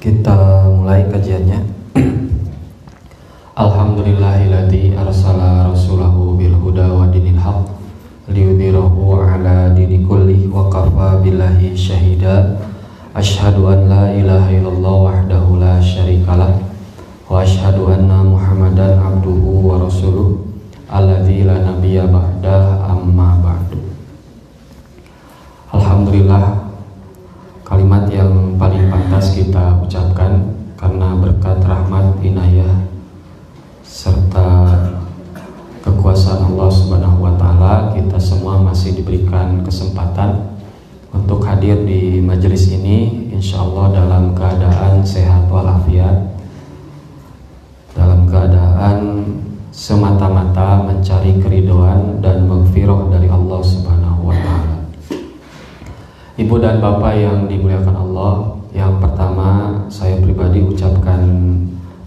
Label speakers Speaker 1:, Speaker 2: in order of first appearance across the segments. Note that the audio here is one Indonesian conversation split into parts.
Speaker 1: Kita mulai kajiannya. Alhamdulillahilladzi arsala rasulahu bil huda wa dinil haq liyudhhirahu ala dini kulli wa kafa billahi syahida. Asyhadu an la ilaha illallah wahdahu la syarikalah wa asyhadu anna Muhammadan abduhu wa rasuluh alladzi la nabiyya ba'da, amma ba'du. Alhamdulillah, kalimat yang paling pantas kita ucapkan karena berkat rahmat, inayah serta kekuasaan Allah Subhanahu wa taala, kita semua masih diberikan kesempatan untuk hadir di majelis ini, insyaallah dalam keadaan sehat walafiat, dalam keadaan semata-mata mencari keridhaan dan maghfirah dari Allah Subhanahu wa taala. Ibu dan bapak yang dimuliakan Allah, yang pertama saya pribadi ucapkan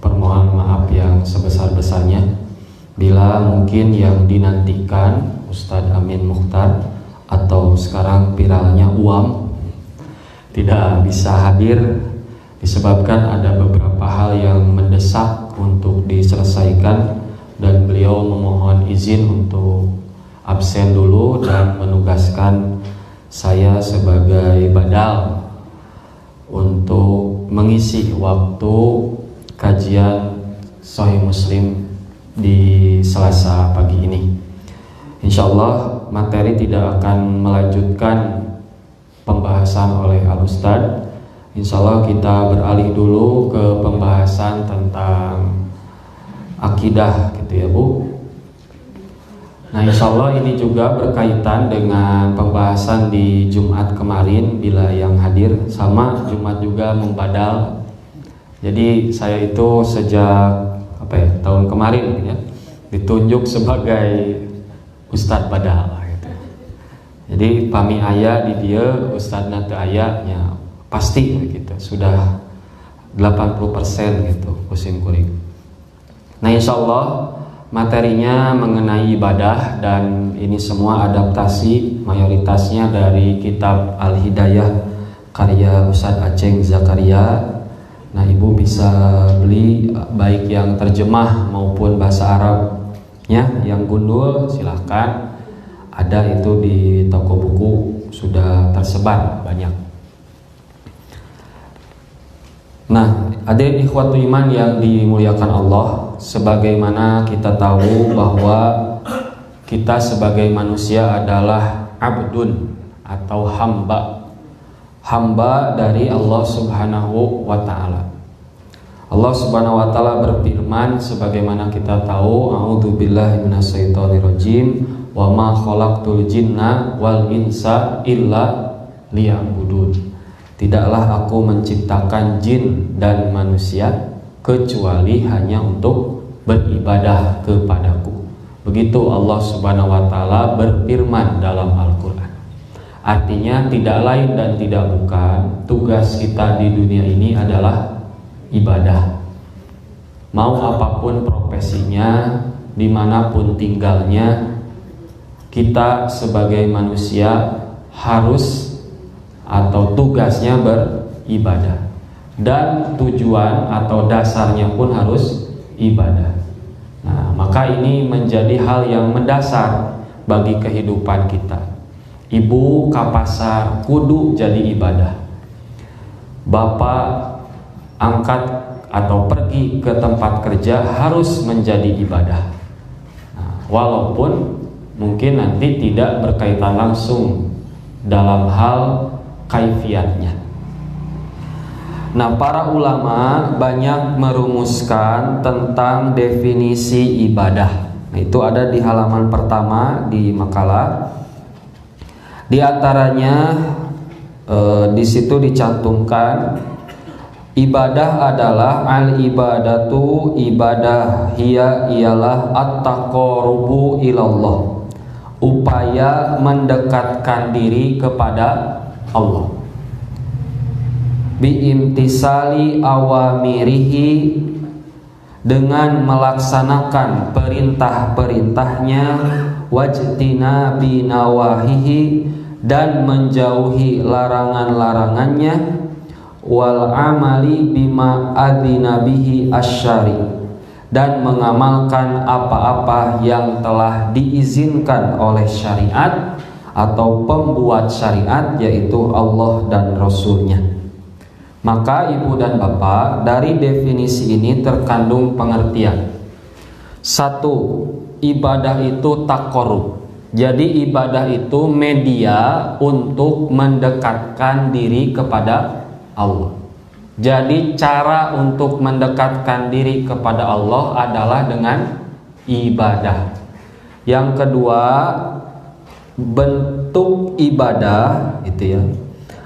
Speaker 1: permohonan maaf yang sebesar-besarnya bila mungkin yang dinantikan Ustadz Amin Mukhtar atau sekarang viralnya Uam tidak bisa hadir disebabkan ada beberapa hal yang mendesak untuk diselesaikan dan beliau memohon izin untuk absen dulu dan menugaskan saya sebagai badal untuk mengisi waktu kajian Sahih Muslim di Selasa pagi ini. Insyaallah materi tidak akan melanjutkan pembahasan oleh Al-Ustadz. Insyaallah kita beralih dulu ke pembahasan tentang akidah gitu ya Bu. Nah, insyaallah ini juga berkaitan dengan pembahasan di Jumat kemarin. Bila yang hadir sama Jumat juga membadal. Jadi saya itu sejak tahun kemarin ya ditunjuk sebagai Ustadz Badal gitu. Jadi pami aya di dia Ustadzna teu aya nya pasti gitu. Sudah 80% gitu kusim kuring. Nah, insyaallah materinya mengenai ibadah dan ini semua adaptasi mayoritasnya dari kitab Al-Hidayah karya Ustadz Aceng Zakaria. Nah, ibu bisa beli baik yang terjemah maupun bahasa Arabnya yang gundul silahkan, ada itu di toko buku sudah tersebar banyak. Nah, adik ikhwatu iman yang dimuliakan Allah, sebagaimana kita tahu bahwa kita sebagai manusia adalah abdun atau hamba dari Allah Subhanahu wa taala. Allah Subhanahu wa taala berfirman sebagaimana kita tahu, a'udzubillahi minasyaitonirrajim, wa ma khalaqtul jinna wal insa illa liya'budun. Tidaklah aku menciptakan jin dan manusia kecuali hanya untuk beribadah kepadaku. Begitu Allah Subhanahu wa taala berfirman dalam Al-Qur'an. Artinya tidak lain dan tidak bukan, tugas kita di dunia ini adalah ibadah. Mau apapun profesinya, dimanapun tinggalnya, kita sebagai manusia harus atau tugasnya beribadah. Dan tujuan atau dasarnya pun harus ibadah. Nah, maka ini menjadi hal yang mendasar bagi kehidupan kita. Ibu ka pasar kudu jadi ibadah. Bapak angkat atau pergi ke tempat kerja harus menjadi ibadah. Nah, walaupun mungkin nanti tidak berkaitan langsung dalam hal kaifiatnya. Nah, para ulama banyak merumuskan tentang definisi ibadah. Nah, itu ada di halaman pertama di makalah. Di antaranya di situ dicantumkan ibadah adalah al-ibadatu, ibadah ialah at-taqarrubu ilallah, upaya mendekatkan diri kepada Allah. Biimtisali awamirihi, dengan melaksanakan perintah-perintahnya, wajtinabi nawahihi, dan menjauhi larangan-larangannya, wal amali bima adzina bihi asy-syari', dan mengamalkan apa-apa yang telah diizinkan oleh syariat atau pembuat syariat, yaitu Allah dan Rasulnya. Maka ibu dan bapak, dari definisi ini terkandung pengertian. 1. Ibadah itu taqarrub. Jadi ibadah itu media untuk mendekatkan diri kepada Allah. Jadi cara untuk mendekatkan diri kepada Allah adalah dengan ibadah. Yang kedua, bentuk ibadah itu ya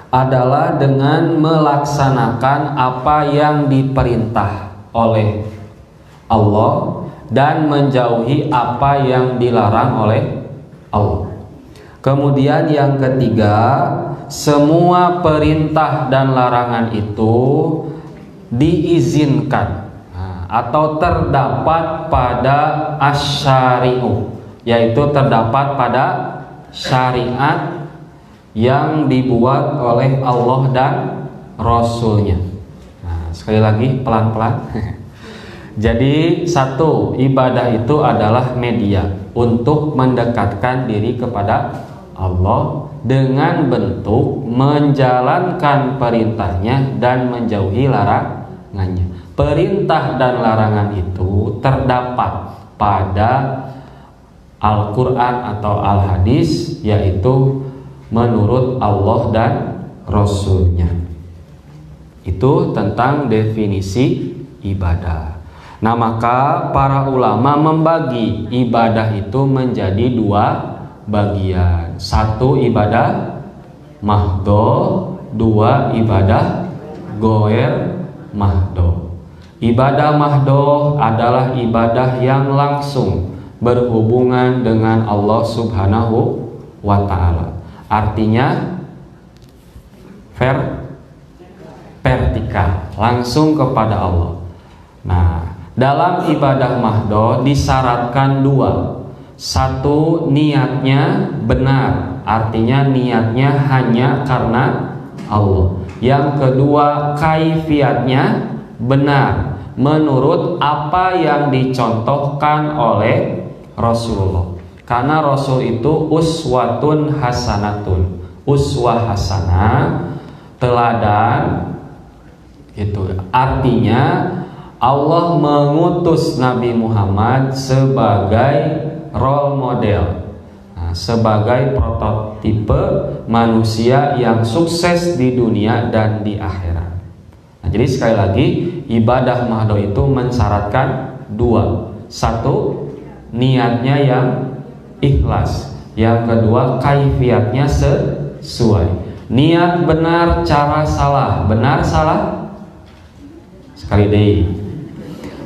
Speaker 1: adalah dengan melaksanakan apa yang diperintah oleh Allah dan menjauhi apa yang dilarang oleh Allah. Kemudian yang ketiga, semua perintah dan larangan itu diizinkan atau terdapat pada asy-syari'u, yaitu terdapat pada syariat yang dibuat oleh Allah dan Rasulnya. Nah, sekali lagi pelan-pelan. Jadi 1, ibadah itu adalah media untuk mendekatkan diri kepada Allah dengan bentuk menjalankan perintahnya dan menjauhi larangannya. Perintah dan larangan itu terdapat pada Al-Quran atau Al-Hadis, yaitu menurut Allah dan Rasulnya. Itu tentang definisi ibadah. Nah, maka para ulama membagi ibadah itu menjadi 2 bagian. 1 ibadah mahdho, 2 ibadah ghair mahdho. Ibadah mahdho adalah ibadah yang langsung berhubungan dengan Allah Subhanahu wa ta'ala. Artinya vertikal, langsung kepada Allah. Nah, dalam ibadah mahdho disyaratkan 2. 1, niatnya benar, artinya niatnya hanya karena Allah. Yang kedua, kaifiatnya benar, menurut apa yang dicontohkan oleh Rasulullah. Karena Rasul itu uswatun hasanatun, uswah hasanah, teladan gitu. Artinya Allah mengutus Nabi Muhammad sebagai role model, sebagai prototipe manusia yang sukses di dunia dan di akhirat. Nah, jadi sekali lagi, ibadah mahdho itu mensyaratkan 2. 1, niatnya yang ikhlas. Yang kedua, kaifiatnya sesuai. Niat benar, cara salah. Benar, salah? Sekali deh.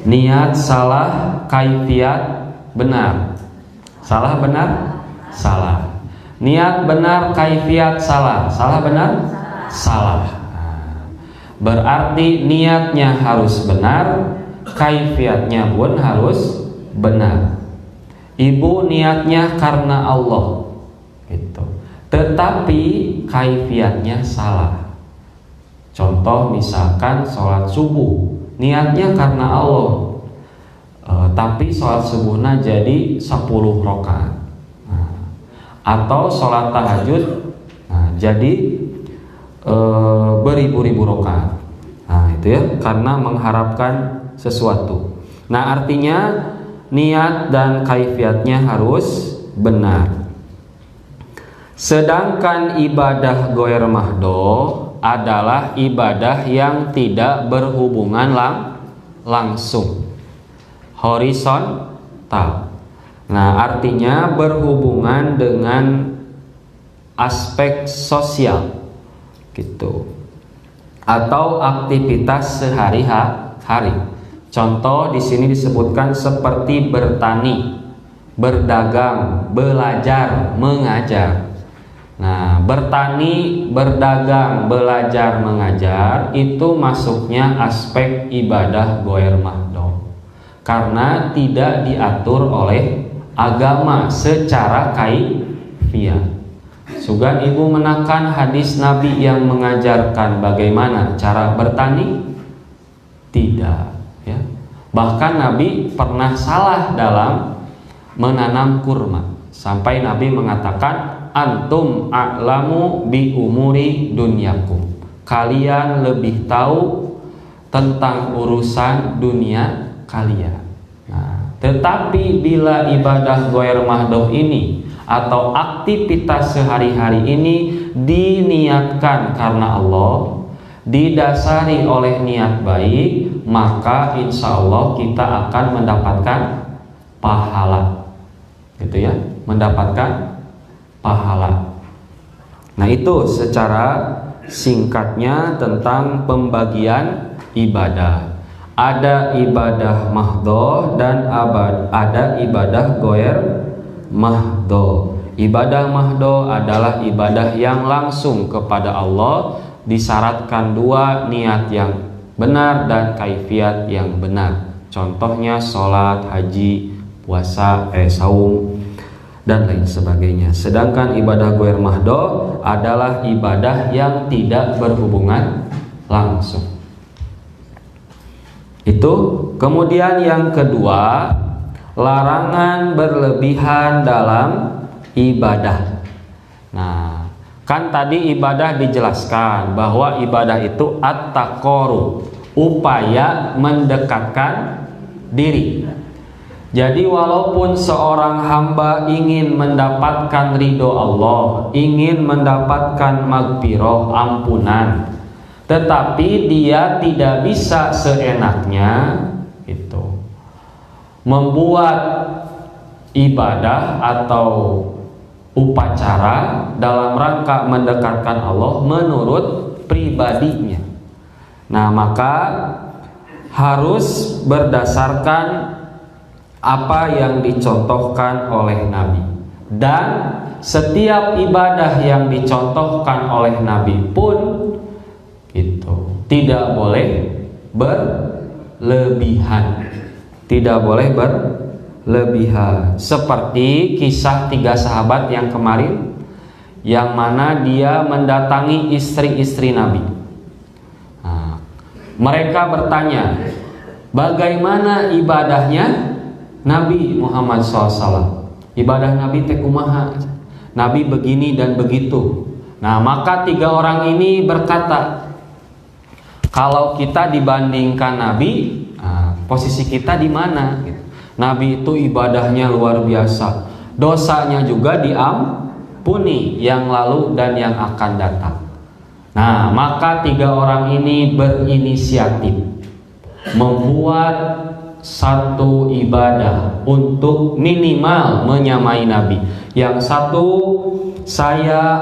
Speaker 1: Niat salah, kaifiat benar. Salah, benar? Salah. Niat benar, kaifiat salah. Salah, benar? Salah. Berarti niatnya harus benar, kaifiatnya pun harus benar. Ibu niatnya karena Allah gitu, tetapi kaifiatnya salah. Contoh misalkan sholat subuh, niatnya karena Allah, tapi sholat subuhnya jadi 10 rakaat. Atau sholat tahajud jadi beribu-ribu rakaat. Nah, itu ya, karena mengharapkan sesuatu. Nah, artinya niat dan kaifiatnya harus benar. Sedangkan ibadah ghair mahdho adalah ibadah yang tidak berhubungan langsung, horizontal. Nah, artinya berhubungan dengan aspek sosial gitu, atau aktivitas sehari-hari. Contoh di sini disebutkan seperti bertani, berdagang, belajar, mengajar. Nah, bertani, berdagang, belajar, mengajar itu masuknya aspek ibadah ghair mahdho, karena tidak diatur oleh agama secara kaifiah. Sugan ibu menakan hadis Nabi yang mengajarkan bagaimana cara bertani? Tidak, ya. Bahkan Nabi pernah salah dalam menanam kurma. Sampai Nabi mengatakan, antum a'lamu bi umuri dunyakum. Kalian lebih tahu tentang urusan dunia kalian. Nah, tetapi bila ibadah ghair mahdoh ini atau aktivitas sehari-hari ini diniatkan karena Allah, didasari oleh niat baik, maka insya Allah kita akan mendapatkan pahala, gitu ya, mendapatkan pahala. Nah, itu secara singkatnya tentang pembagian ibadah. Ada ibadah mahdoh dan ada ibadah ghair mahdoh. Ibadah mahdoh adalah ibadah yang langsung kepada Allah, disyaratkan dua, niat yang benar dan kaifiat yang benar. Contohnya sholat, haji, puasa, saum, dan lain sebagainya. Sedangkan ibadah ghair mahdoh adalah ibadah yang tidak berhubungan langsung. Itu. Kemudian yang kedua, larangan berlebihan dalam ibadah. Nah, kan tadi ibadah dijelaskan bahwa ibadah itu at-taqarrub, upaya mendekatkan diri. Jadi walaupun seorang hamba ingin mendapatkan ridho Allah, ingin mendapatkan magfirah, ampunan, tetapi dia tidak bisa seenaknya itu membuat ibadah atau upacara dalam rangka mendekatkan Allah menurut pribadinya. Nah, maka harus berdasarkan apa yang dicontohkan oleh Nabi. Dan setiap ibadah yang dicontohkan oleh Nabi pun itu tidak boleh berlebihan. Tidak boleh berlebihan. Seperti kisah 3 sahabat yang kemarin, yang mana dia mendatangi istri-istri Nabi. Nah, mereka bertanya, bagaimana ibadahnya Nabi Muhammad SAW? Ibadah Nabi teh kumaha? Nabi begini dan begitu. Nah, maka 3 orang ini berkata, kalau kita dibandingkan Nabi, posisi kita di mana? Nabi itu ibadahnya luar biasa, dosanya juga diampuni yang lalu dan yang akan datang. Nah, maka 3 orang ini berinisiatif membuat satu ibadah untuk minimal menyamai Nabi. Yang satu, saya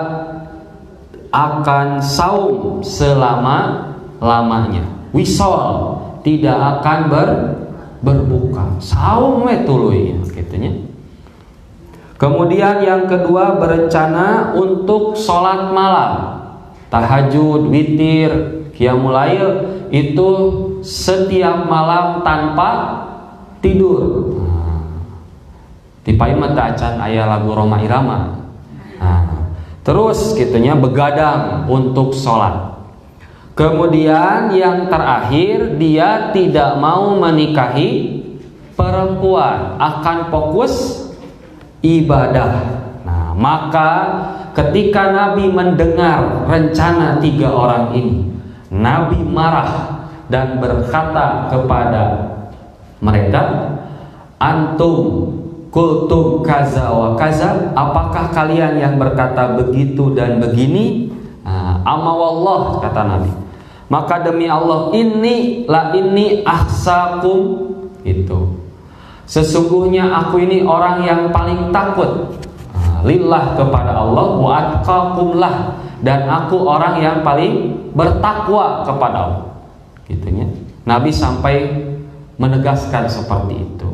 Speaker 1: akan saum selama-lamanya, wisol, tidak akan berbuka, saum tuluy gitunya. Kemudian yang kedua, berencana untuk sholat malam, tahajud, witir, qiyamul lail, itu setiap malam tanpa tidur. Tipai mata acan aya lagu Roma Irama. Terus gitunya begadang untuk sholat. Kemudian yang terakhir, dia tidak mau menikahi perempuan, akan fokus ibadah. Nah, maka ketika Nabi mendengar rencana 3 orang ini, Nabi marah dan berkata kepada mereka, antum kultum kaza wa kaza, apakah kalian yang berkata begitu dan begini? Amma wallah, kata Nabi, maka demi Allah, ini ahsakum, itu sesungguhnya aku ini orang yang paling takut lillah, kepada Allah, wa atqakumlah, dan aku orang yang paling bertakwa kepada Allah, gitunya. Nabi sampai menegaskan seperti itu.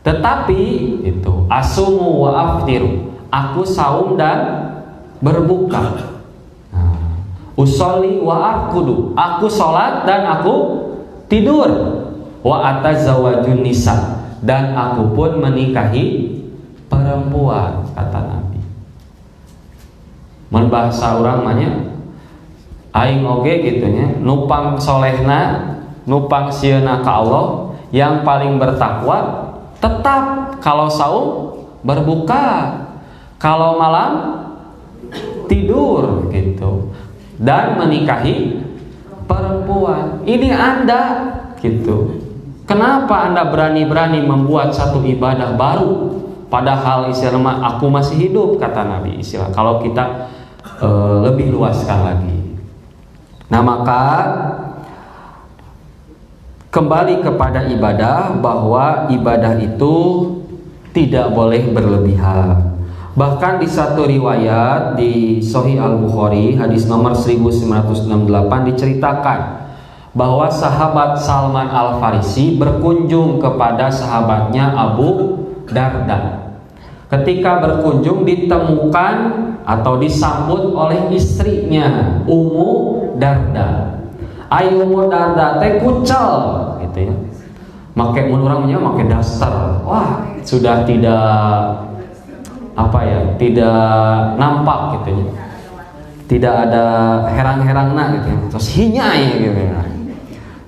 Speaker 1: Tetapi itu asumu wa aftiru, aku saum dan berbuka. Usolli wa arkudu, aku sholat dan aku tidur. Wa atazawajun nisa, dan aku pun menikahi perempuan, kata Nabi. mun bahasa urang mah nya aing oge gitu nya nupang solehna nupang sieuna ka Allah yang paling bertakwa tetap kalau saum berbuka, kalau malam tidur gitu, dan menikahi perempuan. Ini Anda gitu. Kenapa Anda berani-berani membuat satu ibadah baru? Padahal istilah aku masih hidup, kata Nabi istilah. Kalau kita lebih luaskan lagi. Nah maka kembali kepada ibadah, bahwa ibadah itu tidak boleh berlebihan. Bahkan di satu riwayat di Sahih Al-Bukhari hadis nomor 1968 diceritakan bahwa sahabat Salman Al-Farisi berkunjung kepada sahabatnya Abu Darda. Ketika berkunjung ditemukan atau disambut oleh istrinya Ummu Darda. Ayo Ummu Darda teh kucel gitu ya. Make mun urang nya make daster. Wah, sudah tidak tidak nampak gitu ya. Tidak ada herang-herangna gitu ya. Terus hinyai gitu ya.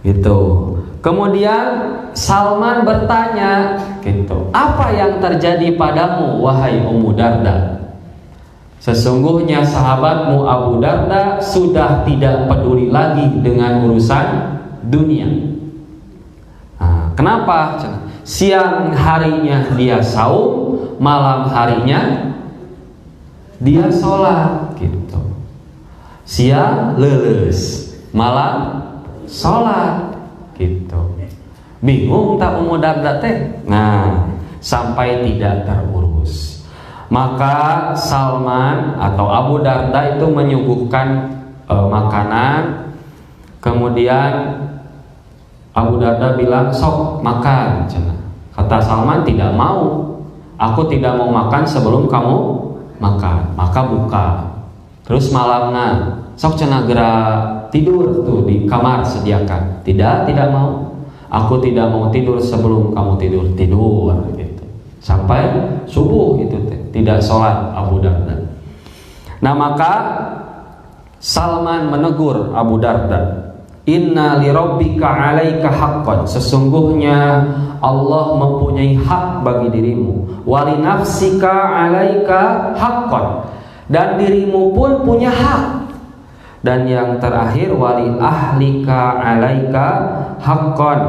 Speaker 1: Gitu. Kemudian Salman bertanya gitu, apa yang terjadi padamu wahai Ummu Darda? Sesungguhnya sahabatmu Abu Darda sudah tidak peduli lagi dengan urusan dunia. Nah, kenapa? Siang harinya dia saum, malam harinya dia sholat gitu. Siang leuleus, malam sholat gitu. Bingung tak Ummu Darda teh? Nah, sampai tidak terurus. Maka Salman atau Abu Darda itu menyuguhkan makanan. Kemudian Abu Darda bilang, sok makan. Kata Salman, tidak mau. Aku tidak mau makan sebelum kamu makan. Maka buka. Terus malamnya, sok cenah gerak tidur tuh di kamar sediakan. Tidak mau. Aku tidak mau tidur sebelum kamu tidur gitu. Sampai subuh itu tidak sholat Abu Darda. Nah maka Salman menegur Abu Darda, inna li rabbika alaika haqqan, sesungguhnya Allah mempunyai hak bagi dirimu, wali nafsika alaika haqqan, dan dirimu pun punya hak, dan yang terakhir wali ahlika alaika haqqan,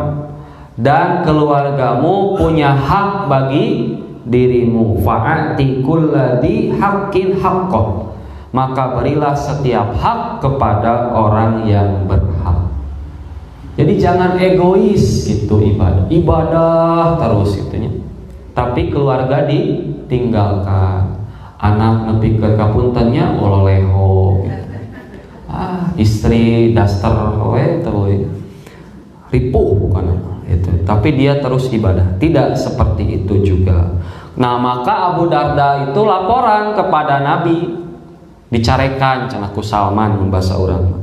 Speaker 1: dan keluargamu punya hak bagi dirimu. Fa'ati kulladzi haqqin haqqah, maka berilah setiap hak kepada orang yang berhak. Jadi jangan egois gitu ibadah terus gitunya. Tapi keluarga ditinggalkan. Anak nepi ke kapuntennya ololeho gitu. Istri daster we terus ripuh bukan itu. Tapi dia terus ibadah. Tidak seperti itu juga. Nah, maka Abu Darda itu laporan kepada Nabi, dicarekan cenah ku Salman bahasa urang.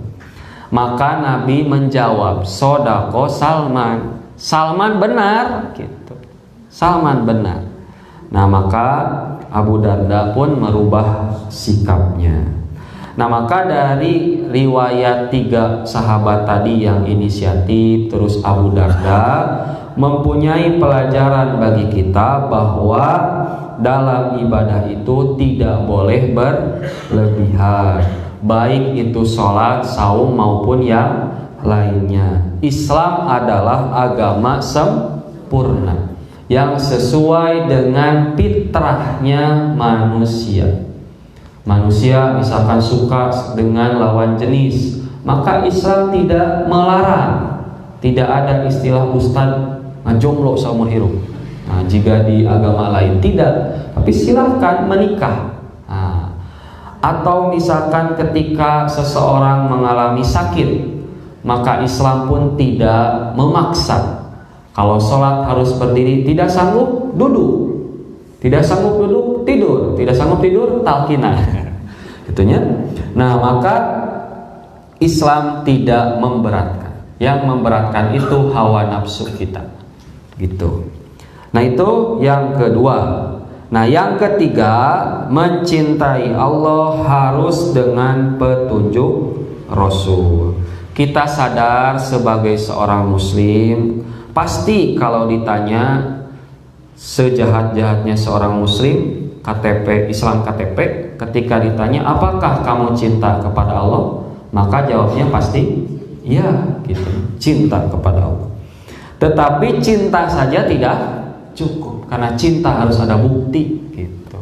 Speaker 1: Maka Nabi menjawab, sodako Salman. Salman benar gitu. Salman benar. Nah maka Abu Darda pun merubah sikapnya. Nah maka dari riwayat 3 sahabat tadi yang inisiatif, terus Abu Darda mempunyai pelajaran bagi kita bahwa dalam ibadah itu tidak boleh berlebihan, baik itu sholat, saum maupun yang lainnya. Islam adalah agama sempurna yang sesuai dengan fitrahnya manusia. Manusia misalkan suka dengan lawan jenis, maka Islam tidak melarang. Tidak ada istilah ustad jomblo seumur hidup. Nah, jika di agama lain tidak, tapi silahkan menikah. Nah, atau misalkan ketika seseorang mengalami sakit, maka Islam pun tidak memaksa. Kalau sholat harus berdiri, tidak sanggup duduk. Tidak sanggup duduk, tidur. Tidak sanggup tidur, talqinah. Itunya. Nah, maka Islam tidak memberatkan. Yang memberatkan itu hawa nafsu kita. Gitu. Nah, itu yang kedua. Nah, yang ketiga, mencintai Allah harus dengan petunjuk Rasul. Kita sadar sebagai seorang muslim, pasti kalau ditanya sejahat-jahatnya seorang muslim, KTP Islam KTP, ketika ditanya apakah kamu cinta kepada Allah, maka jawabnya pasti iya gitu, cinta kepada Allah. Tetapi cinta saja tidak cukup, karena cinta harus ada bukti gitu.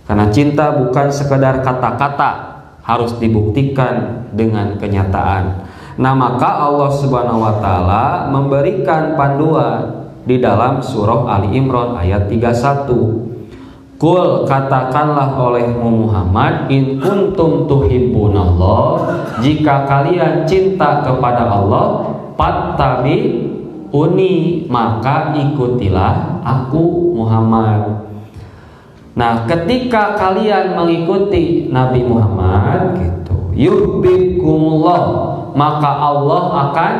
Speaker 1: Karena cinta bukan sekedar kata-kata, harus dibuktikan dengan kenyataan. Nah, maka Allah Subhanahu wa taala memberikan panduan di dalam surah Ali Imran ayat 31. Qul, katakanlah olehmu Muhammad, in kuntum tuhibbunallah, jika kalian cinta kepada Allah, fattabi'uni, maka ikutilah aku Muhammad. Nah, ketika kalian mengikuti Nabi Muhammad gitu, yuhibbukumullah, maka Allah akan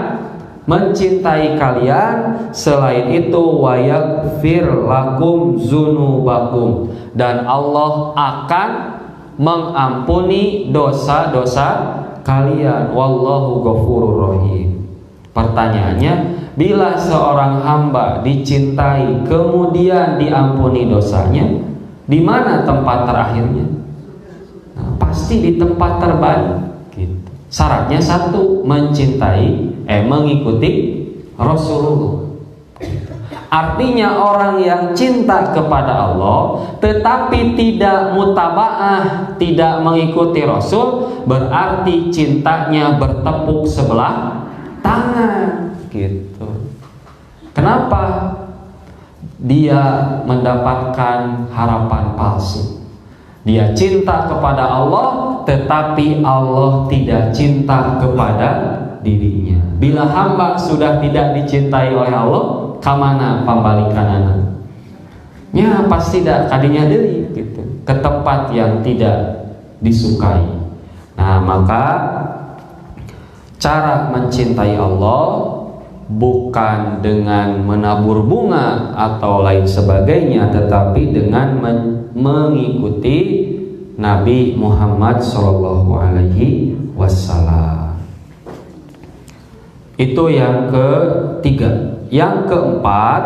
Speaker 1: mencintai kalian. Selain itu, wa yaghfir lakum dzunubakum, dan Allah akan mengampuni dosa-dosa kalian. Wallahu ghafurur rahim. Pertanyaannya, bila seorang hamba dicintai kemudian diampuni dosanya, di mana tempat terakhirnya? Nah, pasti di tempat terbaik gitu. Syaratnya satu, mengikuti Rasulullah. Artinya orang yang cinta kepada Allah tetapi tidak mutabaah, tidak mengikuti Rasul, berarti cintanya bertepuk sebelah tangan gitu. Kenapa? Dia mendapatkan harapan palsu. Dia cinta kepada Allah, tetapi Allah tidak cinta kepada dirinya. Bila hamba sudah tidak dicintai oleh Allah, kamana pambalikanana? Ya pasti tidak kadinya deui gitu, ke tempat yang tidak disukai. Nah, maka cara mencintai Allah bukan dengan menabur bunga atau lain sebagainya, tetapi dengan mengikuti Nabi Muhammad SAW. Itu yang ketiga. Yang keempat,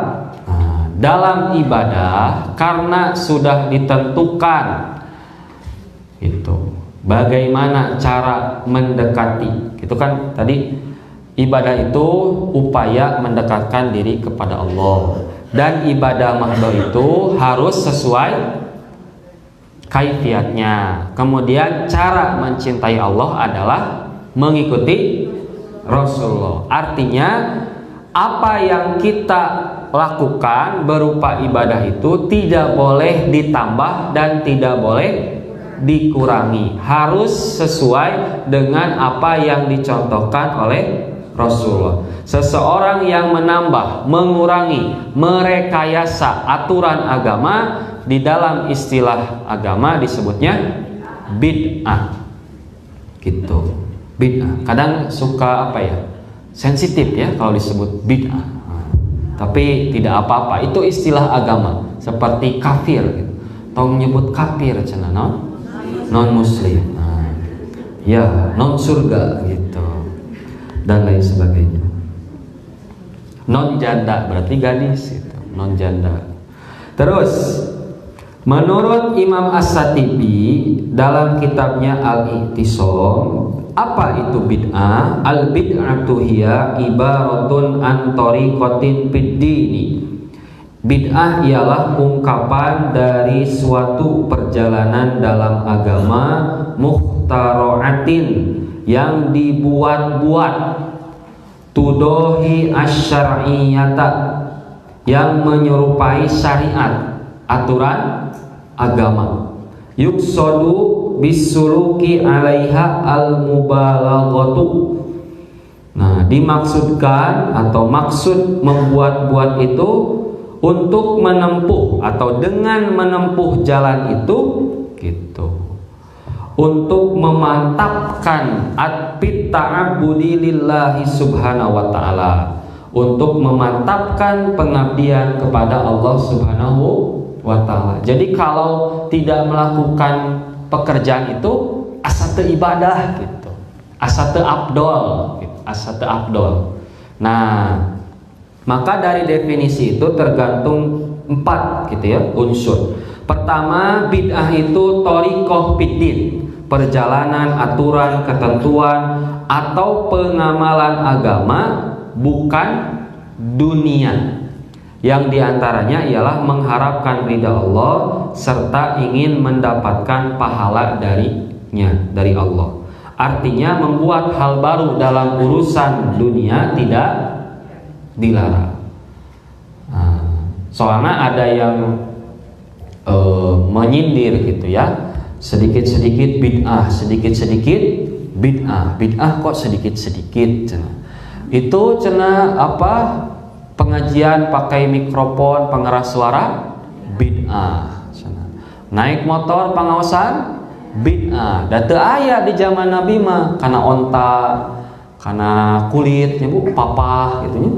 Speaker 1: dalam ibadah karena sudah ditentukan itu bagaimana cara mendekati. Itu kan tadi ibadah itu upaya mendekatkan diri kepada Allah, dan ibadah mahdoh itu harus sesuai kaifiatnya. Kemudian cara mencintai Allah adalah mengikuti Rasulullah. Artinya apa yang kita lakukan berupa ibadah itu tidak boleh ditambah dan tidak boleh dikurangi, harus sesuai dengan apa yang dicontohkan oleh Rasulullah. Seseorang yang menambah, mengurangi, merekayasa aturan agama, di dalam istilah agama disebutnya bid'ah. Gitu. Bid'ah. Kadang suka sensitif ya kalau disebut bid'ah. Tapi tidak apa-apa, itu istilah agama. Seperti kafir gitu. Tong nyebut kafir cenah non muslim. Ya, non surga gitu. Dan lain sebagainya. Non janda berarti gadis itu, non janda. Terus menurut Imam As-Satibi dalam kitabnya Al-I'tisam, apa itu bid'ah? Al-bid'atu hiya ibaratun an tariqatin fid-dini. Bid'ah ialah ungkapan dari suatu perjalanan dalam agama, mukhtara'atin, yang dibuat-buat, tudohi asyariyata, yang menyerupai syariat, aturan agama, yuksodu bisuluki alaiha al-mubalaghatu. Nah, dimaksudkan atau maksud membuat-buat itu untuk menempuh atau dengan menempuh jalan itu gitu, untuk memantapkan at-bit ta'abbudi lillahi subhanahu wa ta'ala, untuk memantapkan pengabdian kepada Allah subhanahu wa ta'ala. Jadi kalau tidak melakukan pekerjaan itu asa teu ibadah gitu. Asa teu afdol gitu. Asa teu afdol. Nah, maka dari definisi itu tergantung 4 gitu ya unsur. Pertama, bid'ah itu thariqah fiddin, perjalanan, aturan, ketentuan atau pengamalan agama bukan dunia, yang diantaranya ialah mengharapkan ridha Allah serta ingin mendapatkan pahala dari Allah. Artinya membuat hal baru dalam urusan dunia tidak dilarang. Soalnya ada yang menyindir gitu ya, sedikit-sedikit bid'ah, sedikit-sedikit bid'ah, bid'ah kok sedikit-sedikit. Itu cenah apa? Pengajian pakai mikrofon pengeras suara bid'ah. Naik motor pengawasan bid'ah. Da teu aya di zaman Nabi mah kana onta, kana kulit Bu, papah gitu nya.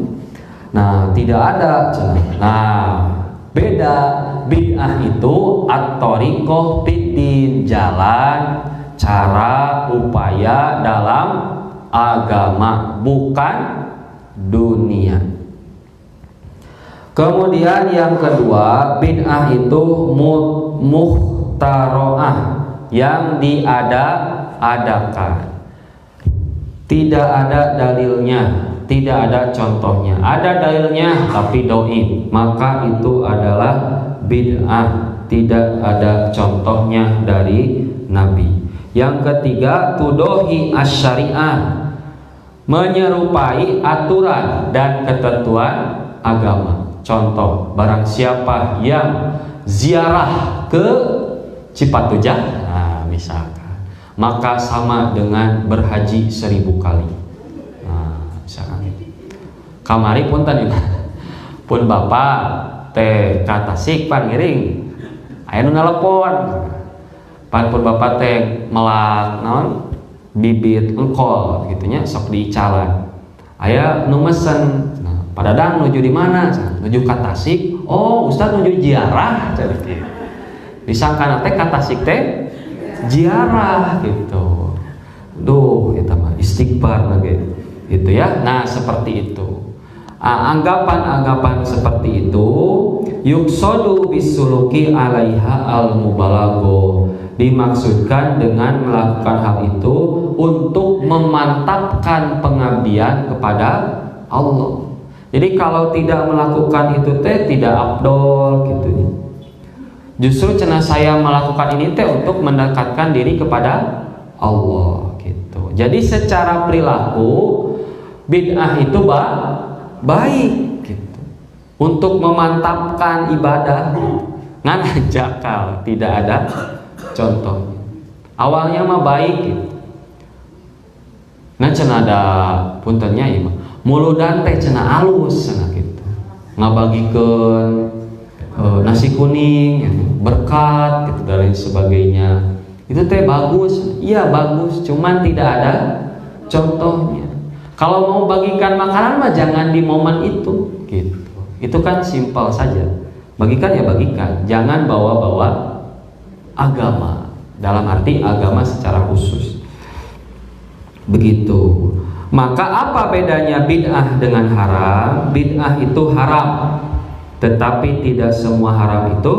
Speaker 1: Nah, tidak ada cenah. Nah, beda. Bid'ah itu at-thariqah fiddin, jalan, cara, upaya dalam agama, bukan dunia. Kemudian yang kedua, bid'ah itu muhtaro'ah, yang diada-adakan. Tidak ada dalilnya, tidak ada contohnya. Ada dalilnya tapi dhaif, maka itu adalah bid'ah, tidak ada contohnya dari Nabi. Yang ketiga, tudohi asy-syariah, menyerupai aturan dan ketentuan agama. Contoh, barang siapa yang ziarah ke Cipatujah, nah, misalkan, maka sama dengan berhaji 1000 kali. Nah, misalkan kamari punten pun bapak teh ka Tasik pan ngiring aya nu nelpon pan pun bapak teh melak naon bibit engkol gitu nya sok diicalan aya nu mesen. Nah, padadang nuju di mana? Nuju ka Tasik. Oh, Ustaz nuju ziarah cenah kitu. Disangkana teh ka Tasik teh ziarah gitu. Duh, eta mah istighfar lagi. Gitu ya. Nah, seperti itu. Anggapan-anggapan seperti itu yuksodu bisuluki alaiha al-mubalagho, dimaksudkan dengan melakukan hal itu untuk memantapkan pengabdian kepada Allah. Jadi kalau tidak melakukan itu teh tidak afdol gitu. Justru cenah saya melakukan ini teh untuk mendekatkan diri kepada Allah gitu. Jadi secara perilaku bid'ah itu baik gitu, untuk memantapkan ibadah ngan jakal, tidak ada contoh. Awalnya mah baik gitu. Nah cenah ada puntennya ieu mah muludan teh cenah alus cenah gitu. Ngabagikeun nasi kuning gitu, berkat gitu dan lain sebagainya. Itu teh bagus. Iya bagus, cuman tidak ada contohnya. Kalau mau bagikan makanan mah jangan di momen itu gitu. Itu kan simpel saja. Bagikan ya bagikan, jangan bawa-bawa agama. Dalam arti agama secara khusus. Begitu. Maka apa bedanya bid'ah dengan haram? Bid'ah itu haram, tetapi tidak semua haram itu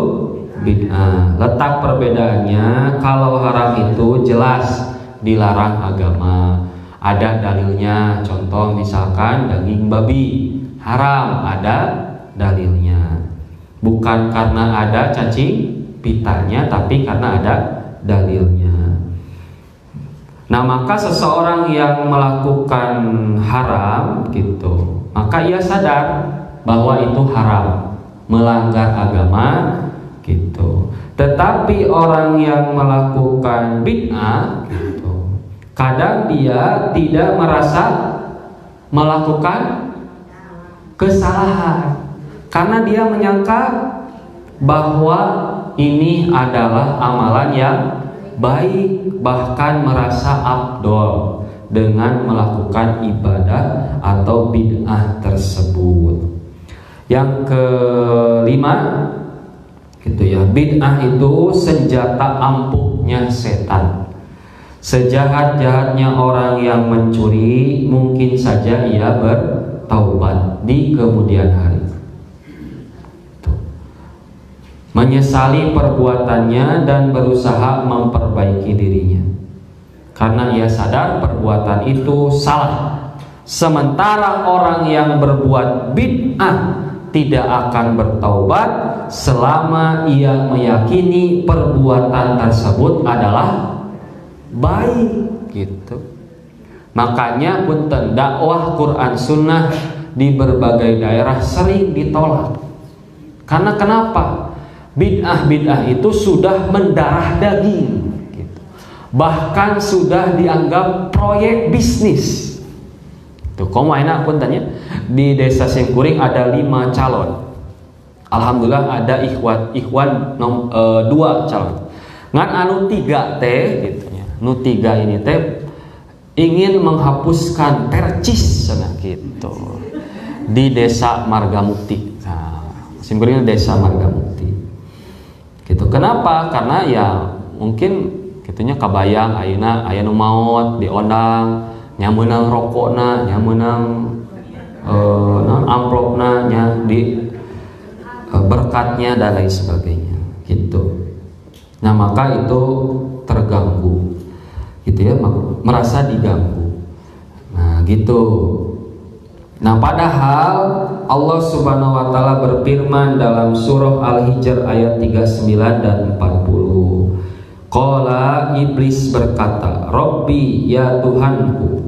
Speaker 1: bid'ah. Letak perbedaannya, kalau haram itu jelas dilarang agama. Ada dalilnya, contoh misalkan daging babi haram, ada dalilnya. Bukan karena ada cacing pitanya, tapi karena ada dalilnya. Nah, maka seseorang yang melakukan haram gitu, maka ia sadar bahwa itu haram, melanggar agama gitu. Tetapi orang yang melakukan bid'ah gitu, kadang dia tidak merasa melakukan kesalahan karena dia menyangka bahwa ini adalah amalan yang baik, bahkan merasa afdol dengan melakukan ibadah atau bid'ah tersebut. Yang kelima, gitu ya. Bid'ah itu senjata ampuhnya setan. Sejahat-jahatnya orang yang mencuri, mungkin saja ia bertaubat di kemudian hari. Menyesali perbuatannya dan berusaha memperbaiki dirinya, karena ia sadar perbuatan itu salah. Sementara orang yang berbuat bid'ah tidak akan bertaubat selama ia meyakini perbuatan tersebut adalah baik gitu. Makanya punten dakwah Quran Sunnah di berbagai daerah sering ditolak. Karena kenapa? Bid'ah itu sudah mendarah daging gitu. Bahkan sudah dianggap proyek bisnis. Tuh, komo enak pun tanya. Di desa Singkuring ada 5 calon. Alhamdulillah ada ikhwan 2 calon. Ngan anu 3 teh gitu nya. Nu 3 ini teh ingin menghapuskan percis sana gitu. Di desa Margamukti. Nah, Singkuring desa Margamukti. Gitu. Kenapa? Karena ya mungkin kitunya kabayang ayeuna aya nu maot diondang nyamunang rokokna, nyamunang amplopna nya di berkatnya dan lain sebagainya gitu. Nah maka itu terganggu gitu ya, merasa diganggu. Nah gitu. Nah padahal Allah Subhanahu wa taala berfirman dalam surah Al-Hijr ayat 39 dan 40. Qala iblis berkata, Rabbi ya Tuhanku,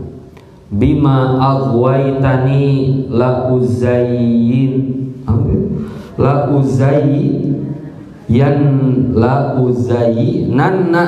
Speaker 1: bima aghwaytani la uzayyinanna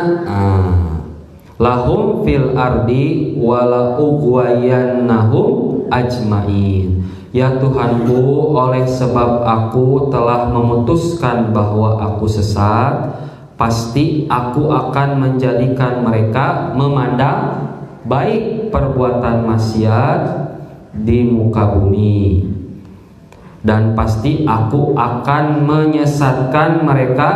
Speaker 1: lahum fil ardi wala ughwayannahum ajmain. Ya Tuhanku, oleh sebab aku telah memutuskan bahwa aku sesat, pasti aku akan menjadikan mereka memandang baik perbuatan maksiat di muka bumi, dan pasti aku akan menyesatkan mereka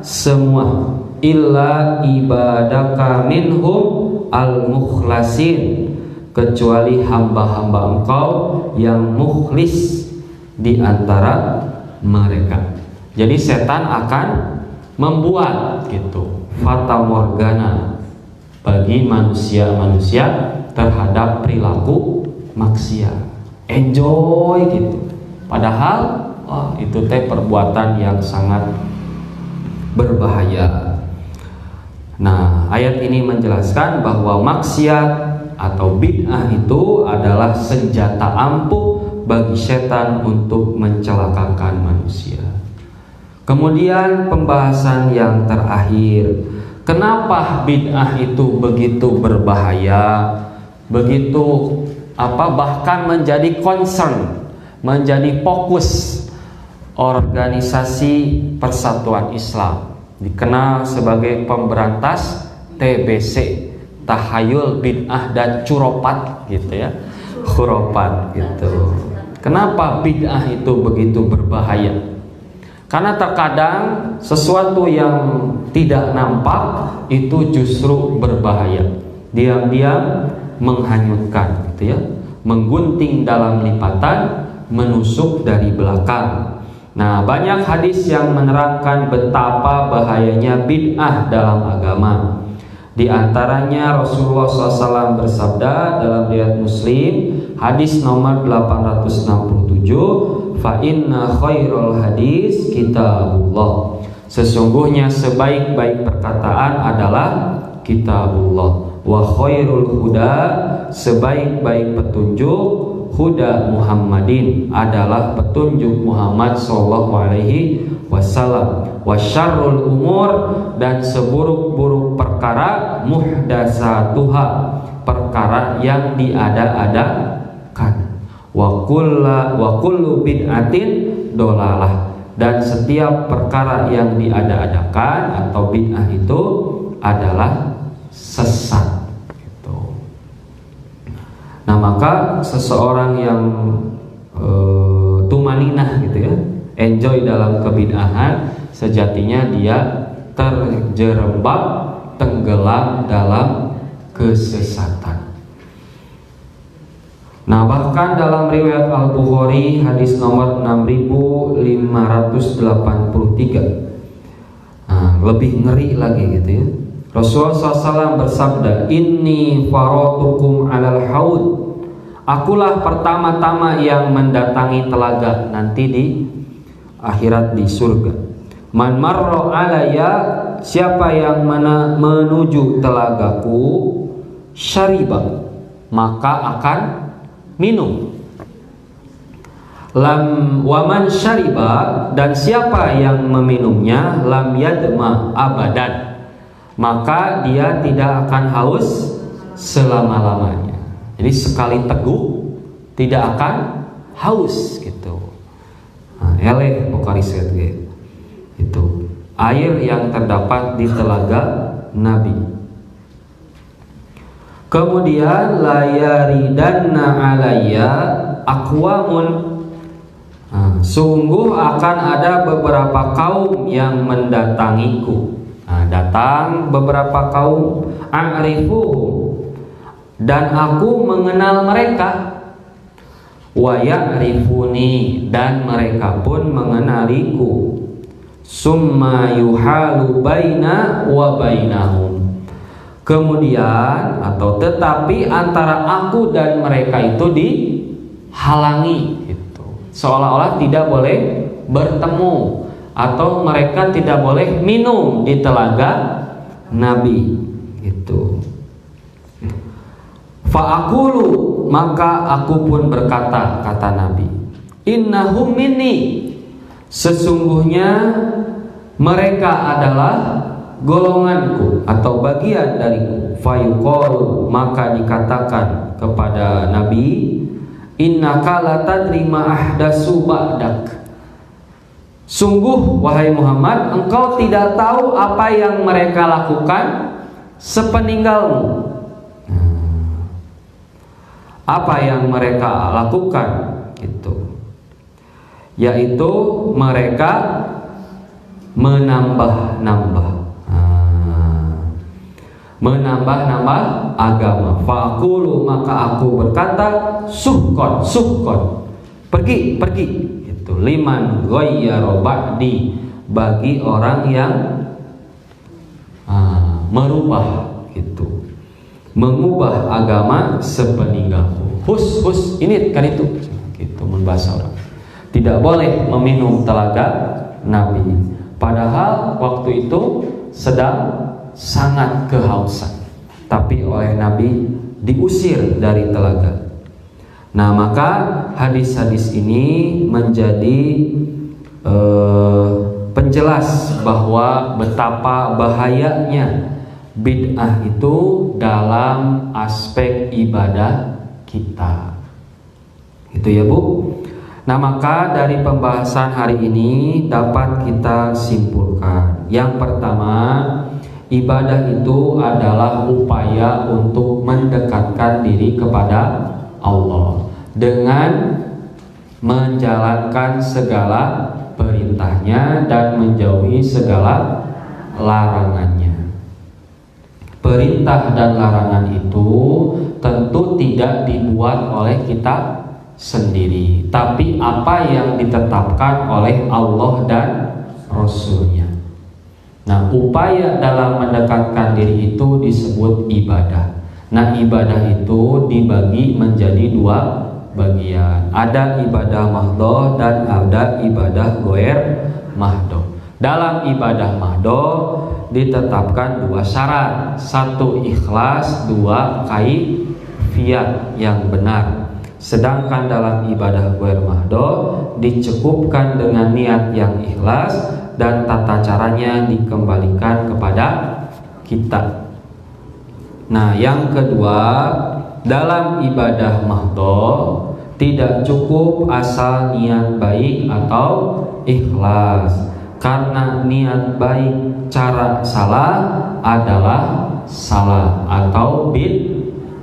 Speaker 1: semua illa ibadaka minhum al-mukhlasin, kecuali hamba-hamba Engkau yang mukhlis di antara mereka. Jadi setan akan membuat gitu fata morgana bagi manusia-manusia terhadap perilaku maksiat, enjoy gitu. Padahal itu teh perbuatan yang sangat berbahaya. Nah, ayat ini menjelaskan bahwa maksiat atau bid'ah itu adalah senjata ampuh bagi setan untuk mencelakakan manusia. Kemudian pembahasan yang terakhir, kenapa bid'ah itu begitu berbahaya, begitu bahkan menjadi concern, menjadi fokus organisasi Persatuan Islam, dikenal sebagai pemberantas TBC, tahayul, bid'ah dan curopat gitu ya, khurafat gitu. Kenapa bid'ah itu begitu berbahaya? Karena terkadang sesuatu yang tidak nampak itu justru berbahaya, diam-diam menghanyutkan gitu ya, menggunting dalam lipatan, menusuk dari belakang. Nah, banyak hadis yang menerangkan betapa bahayanya bid'ah dalam agama. Di antaranya Rasulullah SAW bersabda dalam riwayat Muslim, hadis nomor 867, fa inna khairul hadis kitabullah. Sesungguhnya sebaik-baik perkataan adalah kitabullah. Wa khairul huda, sebaik-baik petunjuk, huda Muhammadin, adalah petunjuk Muhammad sallallahu alaihi wasallam. Wa syarrul umur, dan seburuk-buruk perkara, muhdatsatuha, perkara yang diada-adakan. Wa kullu bid'atin dolalah, dan setiap perkara yang diada-adakan atau bid'ah itu adalah sesat gitu. Nah maka seseorang yang tumaninah gitu ya, enjoy dalam kebid'ahan, sejatinya dia terjerembab, tenggelam dalam kesesatan. Nah, bahkan dalam riwayat Al-Bukhari hadis nomor 6583, lebih ngeri lagi gitu ya. Rasulullah SAW bersabda, "Inni faratukum alal haud." Akulah pertama-tama yang mendatangi telaga nanti di akhirat di surga. Man marra alayya, siapa yang menuju telagaku, syariba, maka akan minum. Lam waman syariba, dan siapa yang meminumnya, lam yadma abadan, maka dia tidak akan haus selama-lamanya. Jadi sekali teguh tidak akan haus gitu. Eleh pokari gitu. Itu air yang terdapat di telaga Nabi. Kemudian layaridanna alayya aqwamun, sungguh akan ada beberapa kaum yang mendatangiku. Datang beberapa kaum, a'rifuhum, dan aku mengenal mereka, wa ya'rifuni, dan mereka pun mengenaliku, summa yuhalu baina wa bainahum, kemudian atau tetapi antara aku dan mereka itu dihalangi gitu. Seolah-olah tidak boleh bertemu, atau mereka tidak boleh minum di telaga Nabi gitu. Fa'aqulu, maka aku pun berkata, kata Nabi, innahum minni, sesungguhnya mereka adalah golonganku atau bagian dariku. Fayuqalu, maka dikatakan kepada Nabi, innaka la tadri ma ahdasu ba'dak, sungguh wahai Muhammad, engkau tidak tahu apa yang mereka lakukan sepeninggalmu. Apa yang mereka lakukan itu, yaitu mereka menambah-nambah agama. Fa'aqulu, maka aku berkata, suhkon, pergi itu, liman ghayyara ba'di, bagi orang yang merubah gitu, mengubah agama sepeninggalku. Hus ini kan itu gitu, membahas orang tidak boleh meminum telaga Nabi, padahal waktu itu sedang sangat kehausan, tapi oleh Nabi diusir dari telaga. Nah, maka hadis-hadis ini menjadi penjelas bahwa betapa bahayanya bid'ah itu dalam aspek ibadah kita. Itu ya Bu. Nah, maka dari pembahasan hari ini dapat kita simpulkan, yang pertama, ibadah itu adalah upaya untuk mendekatkan diri kepada Allah dengan menjalankan segala perintahnya dan menjauhi segala larangannya. Perintah dan larangan itu tentu tidak dibuat oleh kita sendiri, tapi apa yang ditetapkan oleh Allah dan Rasul-Nya. Nah, upaya dalam mendekatkan diri itu disebut ibadah. Nah, ibadah itu dibagi menjadi dua bagian. Ada ibadah mahdoh dan ada ibadah goer mahdoh. Dalam ibadah mahdoh ditetapkan dua syarat: satu ikhlas, dua kaifiyat yang benar. Sedangkan dalam ibadah goer mahdoh dicukupkan dengan niat yang ikhlas dan tata caranya dikembalikan kepada kita. Nah, yang kedua, dalam ibadah mahdoh tidak cukup asal niat baik atau ikhlas, karena niat baik cara salah adalah salah atau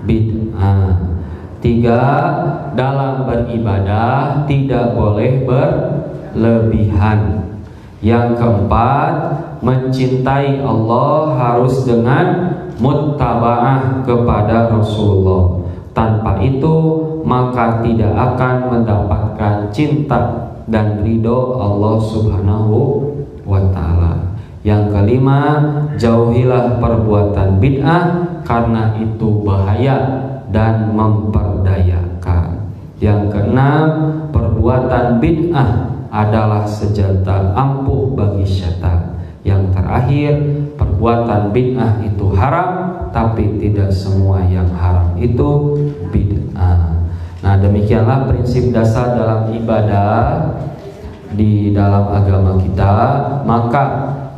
Speaker 1: bid'ah. Tiga, dalam beribadah tidak boleh berlebihan, Yang keempat, mencintai Allah harus dengan muttaba'ah kepada Rasulullah. Tanpa itu maka tidak akan mendapatkan cinta dan ridho Allah Subhanahu wa ta'ala. Yang kelima, jauhilah perbuatan bid'ah karena itu bahaya dan memperdayakan. Yang keenam, perbuatan bid'ah adalah senjata ampuh bagi syaitan. Yang terakhir, perbuatan bid'ah itu haram, tapi tidak semua yang haram itu bid'ah. Nah, demikianlah prinsip dasar dalam ibadah di dalam agama kita. Maka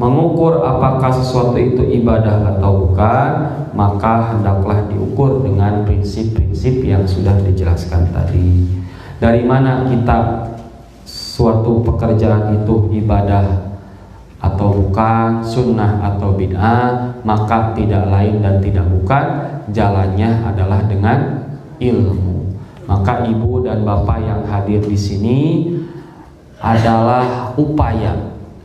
Speaker 1: mengukur apakah sesuatu itu ibadah atau bukan, maka hendaklah diukur dengan prinsip-prinsip yang sudah dijelaskan tadi. Dari mana kita suatu pekerjaan itu ibadah atau bukan, sunnah atau bid'ah, maka tidak lain dan tidak bukan, jalannya adalah dengan ilmu. Maka ibu dan bapak yang hadir di sini adalah upaya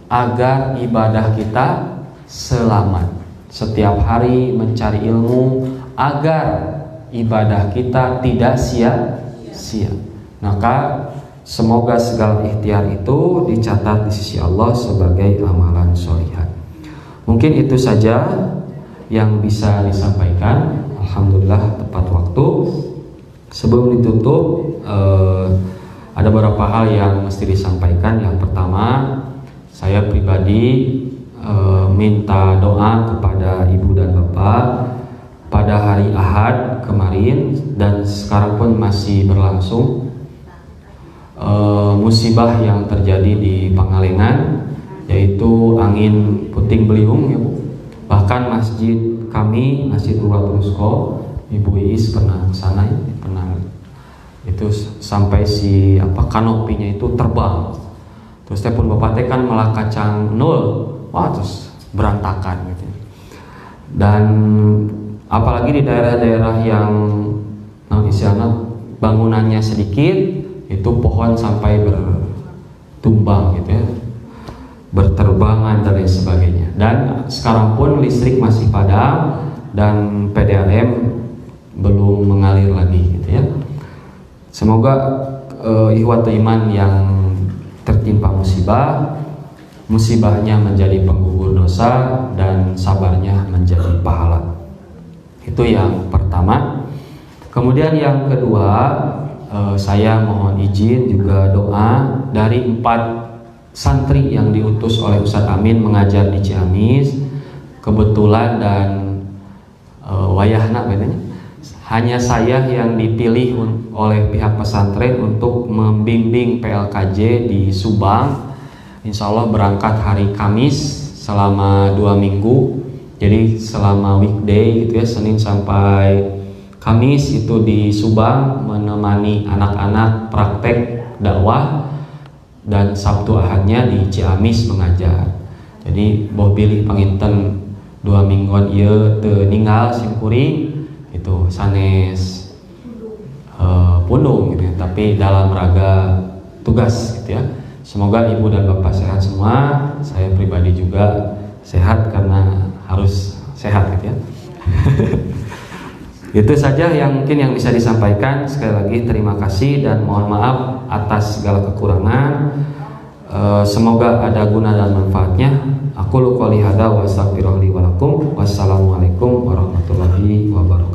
Speaker 1: agar ibadah kita selamat. Setiap hari mencari ilmu agar ibadah kita tidak sia-sia. Maka semoga segala ikhtiar itu dicatat di sisi Allah sebagai amalan sholihat. Mungkin itu saja yang bisa disampaikan. Alhamdulillah tepat waktu. Sebelum ditutup, ada beberapa hal yang mesti disampaikan. Yang pertama, saya pribadi minta doa kepada ibu dan bapak pada hari Ahad kemarin dan sekarang pun masih berlangsung. Musibah yang terjadi di Pangalengan, yaitu angin puting beliung ya Bu. Bahkan masjid kami, Masjid Nurul Rusko, Ibu Iis pernah ke sana ya, pernah. Itu sampai si kanopinya itu terbang. Terus pun bapak teh kan malah kacang nol. Wah, terus berantakan gitu. Dan apalagi di daerah-daerah yang bangunannya sedikit, itu pohon sampai bertumbang gitu ya, berterbangan dan lain sebagainya. Dan sekarang pun listrik masih padam dan PDAM belum mengalir lagi gitu ya. Semoga ikhwatul iman yang tertimpa musibahnya menjadi penggugur dosa dan sabarnya menjadi pahala. Itu yang pertama. Kemudian yang kedua, saya mohon izin juga doa dari 4 santri yang diutus oleh Ustadz Amin mengajar di Ciamis. Kebetulan dan wayahna bedanya, hanya saya yang dipilih oleh pihak pesantren untuk membimbing PLKJ di Subang. Insya Allah berangkat hari Kamis selama 2 minggu. Jadi selama weekday gitu ya, Senin sampai Kamis itu di Subang menemani anak-anak praktek dakwah, dan Sabtu Ahadnya di Ciamis mengajar. Jadi boh pilih panginten 2 mingguan ieu teu ninggal simkuring itu sanes pundung gitu ya, tapi dalam raga tugas gitu ya. Semoga ibu dan bapak sehat semua. Saya pribadi juga sehat karena harus sehat gitu ya. Itu saja yang mungkin yang bisa disampaikan. Sekali lagi terima kasih dan mohon maaf atas segala kekurangan. Semoga ada guna dan manfaatnya. Aku qouli hadza wa astaghfirullahi wa lakum. Wassalamualaikum warahmatullahi wabarakatuh.